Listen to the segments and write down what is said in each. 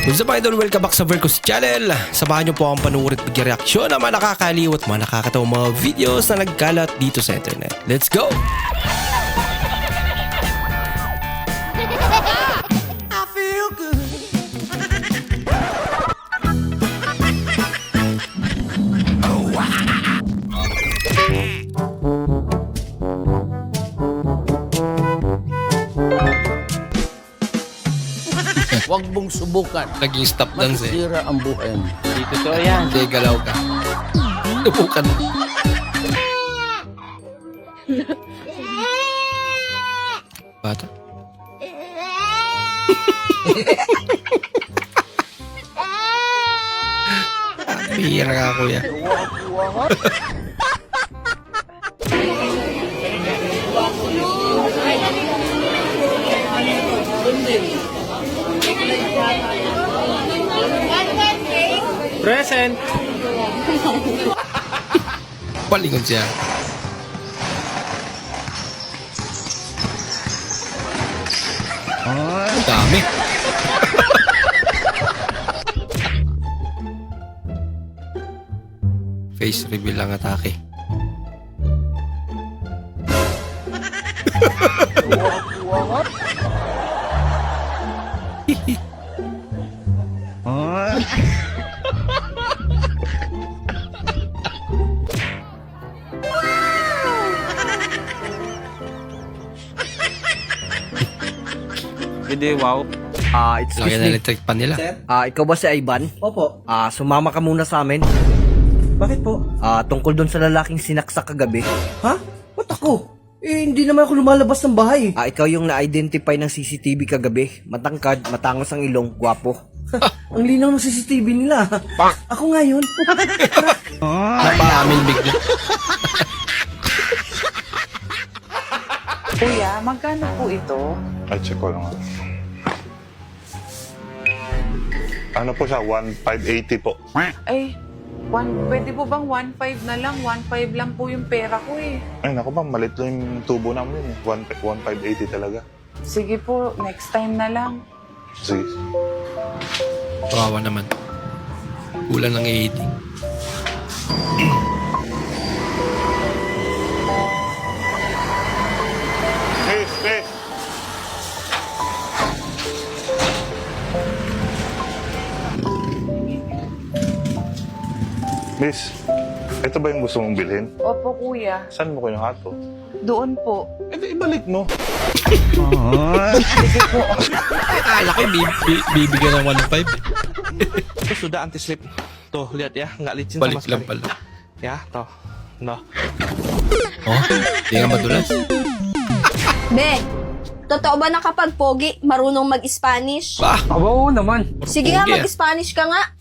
What's up idol? Welcome back sa Vercos Channel. Samahan niyo po akong panuorin at bigyan-reaksyon ng mga nakakaliw at mga nakakatawang mga videos na nagkalat dito sa internet. Let's go! I feel good. Huwag mong subukan. Naging stop dance eh. Masisira ang buhay mo. Dito to yan. Hindi, galaw ka. Tubukan mo. Bata? Bihira ka kuya. Present. Palingon siya. Ang dami. Face reveal ang atake. Hindi, wow. Laki na electric pan nila. Ikaw ba si Ivan? Opo. Sumama ka muna sa amin. Bakit po? Tungkol doon sa lalaking sinaksak kagabi. Ha? Ba't ako? Hindi naman ako lumalabas ng bahay. Ikaw yung na-identify ng CCTV kagabi. Matangkad, matangos ang ilong, gwapo. Ang linaw ng CCTV nila. Ako nga yun. Napaamin bigla. Kuya, magkano po ito? Ay, check ko lang. Ano po siya? 1,580 po. Ay, pwede po bang 1.5 na lang? 1.5 lang po yung pera ko eh. Ay, naku ma'am, malit lang yung tubo namin eh. 1,580 talaga. Sige po, next time na lang. Sige. Kawawa naman. Kulang ng 80. Hey! Miss, ito ba yung gusto mong bilhin? Opo, kuya. Saan mo ko yung hato? Doon po. Eh, di ibalik mo. Akala ko bibigyan ng 1.5. Ito sudah anti-slip. Tuh, lihat ya. Nggak licin Balik sama lang sekali. pala. Ya, toh. No. Oh, di nga madulas. Be, totoo ba na kapag pogi, marunong mag-Spanish? Bah! Oo naman. Sige nga, Pogi, ah. mag-Spanish ka nga.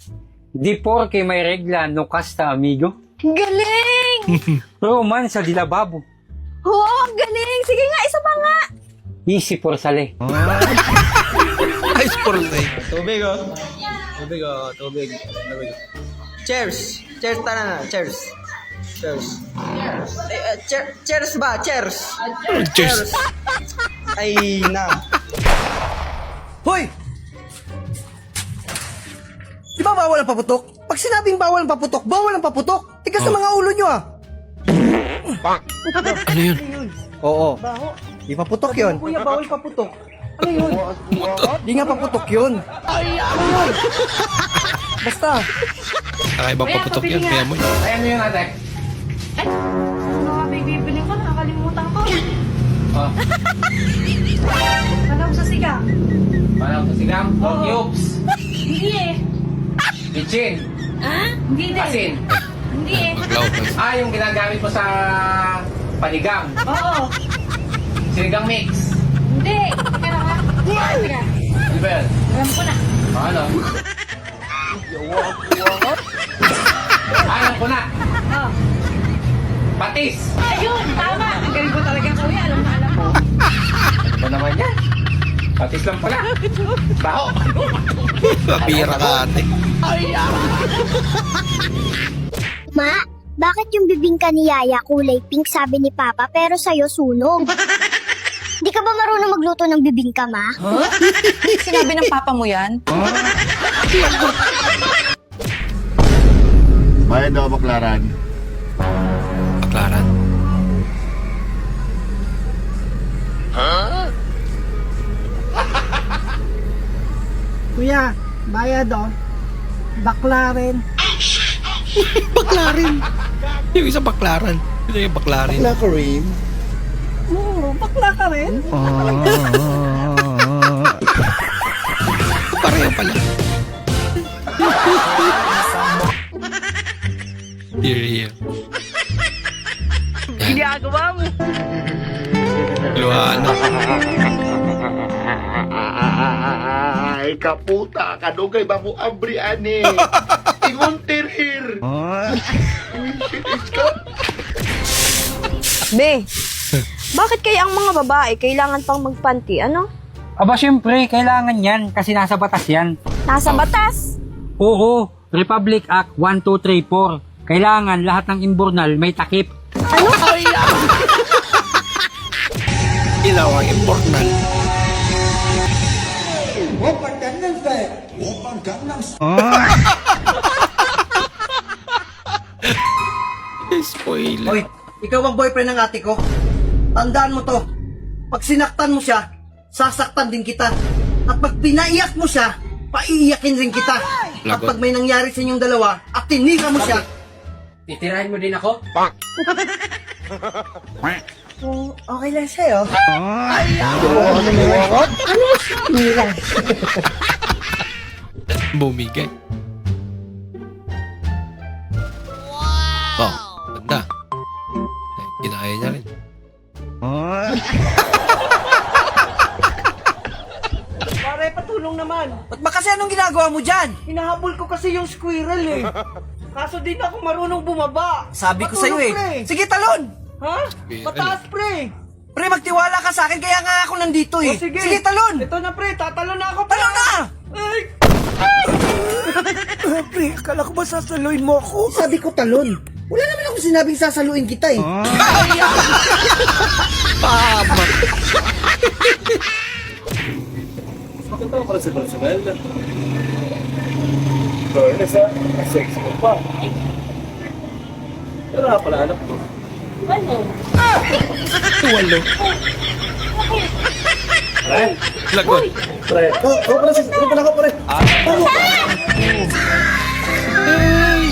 Di porque may regla, no casta, amigo. Galing! Roman sa dilababo. Oo, ang galing! Sige nga, isa pa nga! Easy por sale. Ice for life. Tubig oh. Tubig. Cheers! Cheers na. Cheers! Cheers! Cheers ba? Cheers! Cheers. Ay na. Hoy! Di ba bawal ang paputok? Pag sinabing bawal ang paputok, bawal ang paputok. Tigas sa mga ulo nyo ah. Ano yun? Oo. Di paputok yun. Kuya, bawal paputok. Ano yun? Di nga paputok yun. Ano yun? Basta. Nakaibang paputok yun. Kaya mo yun. Ayan mo yung ate. Ano nga, may bibili ko, nakakalimutan ko. Oh. Alam sa sigang? Parang pasigang. Oh, cubes. Hindi eh. Kitchen. Hindi din. Asin. Hindi eh. Maglaw pa. Yung ginagamit mo sa panigang. Oo. Sinigang mix. Hindi. Teka lang ha. Teka. Ano ba yan? Alam ko na. Ano? Alam ko na. Oh. Patis. Ayun, tama. Ang galing ko talaga, kuya. Alam na alam ko. Ano ba naman yan? Patis lang pala. Baho. Papira ka ate. Ma, bakit yung bibingka ni Yaya kulay pink sabi ni Papa pero sa'yo sunog? Di ka ba marunong magluto ng bibingka, Ma? Sinabi ng papa mo yan? Bayad daw baklaran. Baklaran. Kuya, bayad oh. Bakla rin. Baklarin. Yung isa baklaran. Ito yung baklarin. Nako rin. Oo, bakla ka rin. Pareho pala. Here. Ginagawa mo. Luhana. Ay, kaputa, kadugay ba mo abri ani? Ingon tirhir. Be, bakit kaya ang mga babae kailangan pang magpanty? Ano? Aba, syempre, kailangan yan kasi nasa batas yan. Nasa batas. Oo, Republic Act 1234. Kailangan lahat ng imbornal may takip. Ano? Ilaw ang importante. Spoiler. Hoy, ikaw ang boyfriend ng ate ko. Tandaan mo to. Pag sinaktan mo siya, sasaktan din kita. At pag pinaiyak mo siya, paiiyakin rin kita. At Lagot. pag may nangyari sa inyong dalawa at tinira mo siya, Titirahin mo din ako? okay lang sa'yo. Bumigay. Wow. Oh, ganda. Kinaya niya rin. Pare, patulong naman. Ba't ba kasi anong ginagawa mo dyan? Hinahabol ko kasi yung squirrel eh. Kaso di na ako marunong bumaba. Sabi ko sa'yo eh. Sige, talon! Ha? Squirrel. Mataas, pre. Pre, magtiwala ka sa akin kaya nga ako nandito eh. Sige, talon! Ito na, pre. Tatalon na ako. Talon na! Ay! Pre, akala ko ba sasaluin mo ako? Sabi ko talon. Wala naman ako sinabing sasaluin kita eh. Pama. Walo. Lagot.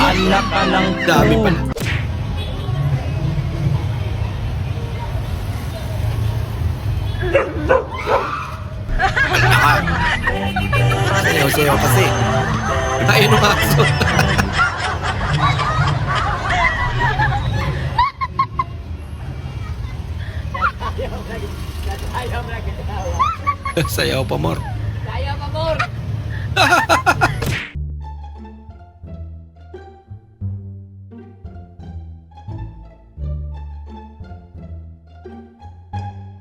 Anak ka ng Dami pala. Sayaw kasi. Tayo nung aso. Sayaw pa more.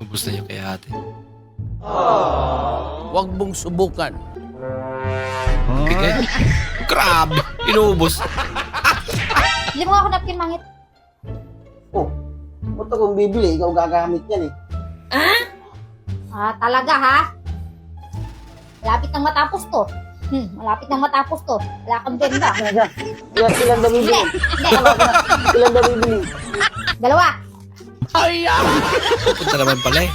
Ubus na yung kay ate. Huwag mong subukan. Bigay. Crab! Inuubos. Hindi mo ako napkin mangit. Oh, ito kung bibili, ikaw gagamit yan eh. Ah, talaga ha? Malapit nang matapos to. Malapit nang matapos to. Wala kang benda. Ilan daw bibili? Hindi. Ilan daw bibili? Dalawa. Punta naman pala eh.